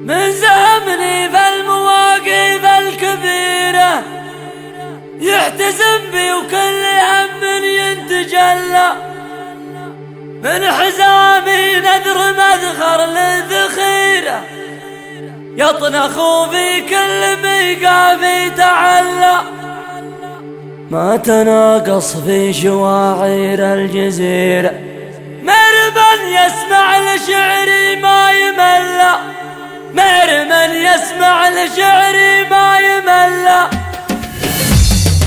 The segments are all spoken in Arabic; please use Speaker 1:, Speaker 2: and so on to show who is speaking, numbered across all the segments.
Speaker 1: من زهمني فالمواقف الكبيرة يحتزم بي وكل هم ينتجلى، من حزامي نذر مذخر للذخيرة يطنخ في كل ميقاف يتعلى، ما تناقص في شواعر الجزيرة مرمن يسمع لشعري ما يملى، مرمن يسمع لشعري ما يملى.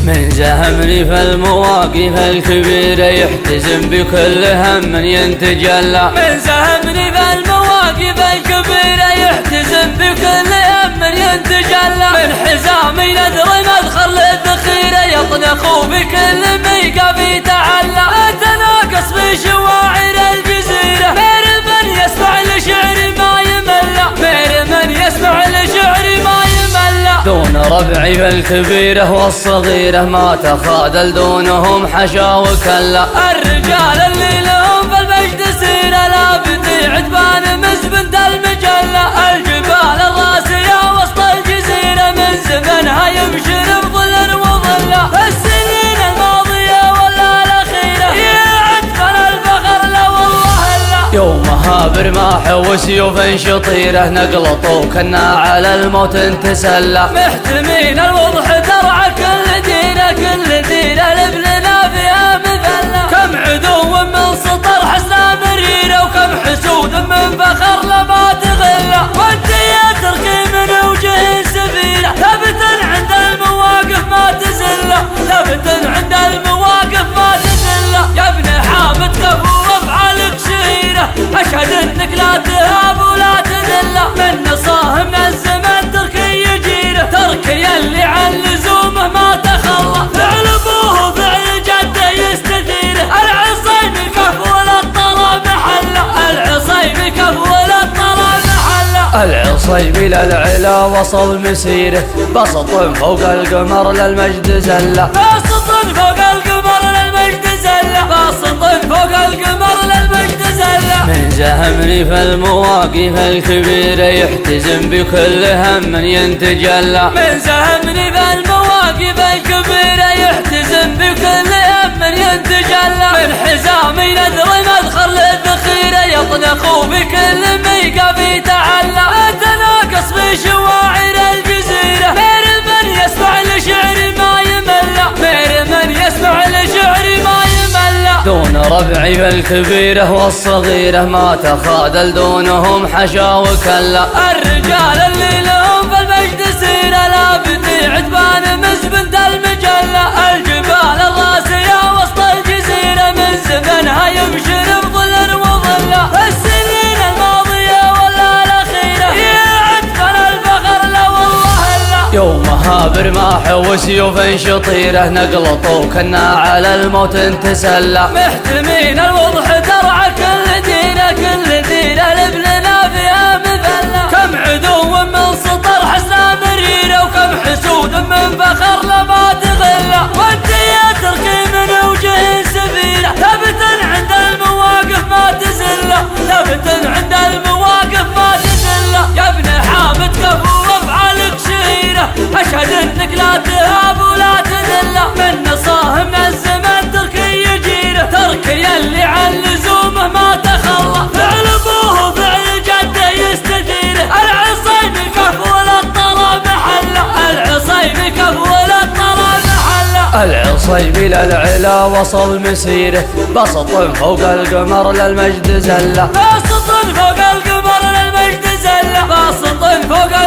Speaker 1: من زهمني فالمواقف الكبيرة يحتزم بكل هم ينتجلى، من زهمني فالمواقف الكبيرة يحتزم بكل هم ينتجلى، من حزامي نذر مذخر للذخيرة يطنخ بكل ميقاف يتعلى، أتناقص في شواعر الجزيرة مرمن يسمع لشعري ما يملى، مرمن يسمع لشعري ما يملى. دون ربعي فالكبيرة والصغيرة ما تخاذل دونهم حشا وكلا، الرجال اللي لهم فالمجد سيرة لا بدي عتبان مزبنت المجلة، الجبال الراسية وسط الجزيرة من زمنها يبشر بظل وظلة، السنين الماضية ولا الأخيرة يا عتبان الفخر لا والله لا. يومها برماح وسيوف شطيرة نقلطوا كنا على الموت نتسلى، محتمين الوضح درع كل ديرة كل ديرة لابننا فيها مثلى، كم عدو من سطر حسنا مريرة وكم حسود من فخر لما تغلى، وانت يا تركي من وجه سفيرة ثبتا عند المواقف ما تزلى، ثبتا عند المواقف ما تزلى. يا ابن حامد كفو وافعالك شهيرة اشهد انك لا تهاب ولا تذلى، من نصاه من الزمن تركي يجيره تركي اللي عن لزومه ما تخلى، فعل ابوه فعل جده يستثيره، العصيب كفو للطلب محله، العصيب كفو للطلب محله، العصيب للعلا وصل مسيره بسط فوق القمر للمجد زله، بسط فوق القمر للمجد زله، بسط فوق القمر للمجد زله. من زهمني فالمواقف الكبيرة يحتزم بكل هم ينتجلى، من زهمني فالمواقف الكبيرة يحتزم بكل هم ينتجلى، من حزامي نذر مذخر للذخيرة يطنخ بكل ميقاف يتعلى، أتناقص في شواعر الجزيرة مرمن يسمع لشعري ما يملى، مرمن يسمع لشعري ما يملى. دون ربعي فالكبيرة والصغيرة ما تخاذل دونهم حشا وكلا، الرجال اللي لهم فالمجد سيرة لا بدي عتبان مزبنت المجلة، الجبال الراسية وسط الجزيرة من زمنها يبشر بظل وظلة، السنين الماضية ولا الأخيرة يا عتبان الفخر لا والله لا. يومها برماح وسيوف شطيرة نقلطوا كنا على الموت نتسلى، محتمين الوضح درع كل ديرة كل ديرة لابننا فيها مثلى، كم عدو من سطر حسنا مريرة وكم حسود من فخر لما تغلى، وانت يا تركي من وجه سفيرة ثبتا عند المواقف ما تزلى، ثبتا عند المواقف ما تزلى. يا ابن حامد كفو وافعالك شهيرة اشهد انك لا تهاب ولا تذلى، من نصاه من الزمن تركي يجيره تركي اللي عن لزومه ما تخلى، فعل ابوه فعل جده يستثيره، العصيب كفو للطلب محله، العصيب كفو للطلب محله، العصيب للعلا وصل مسيره بسط فوق القمر للمجد زله، بسط فوق القمر للمجد زله، بسط فوق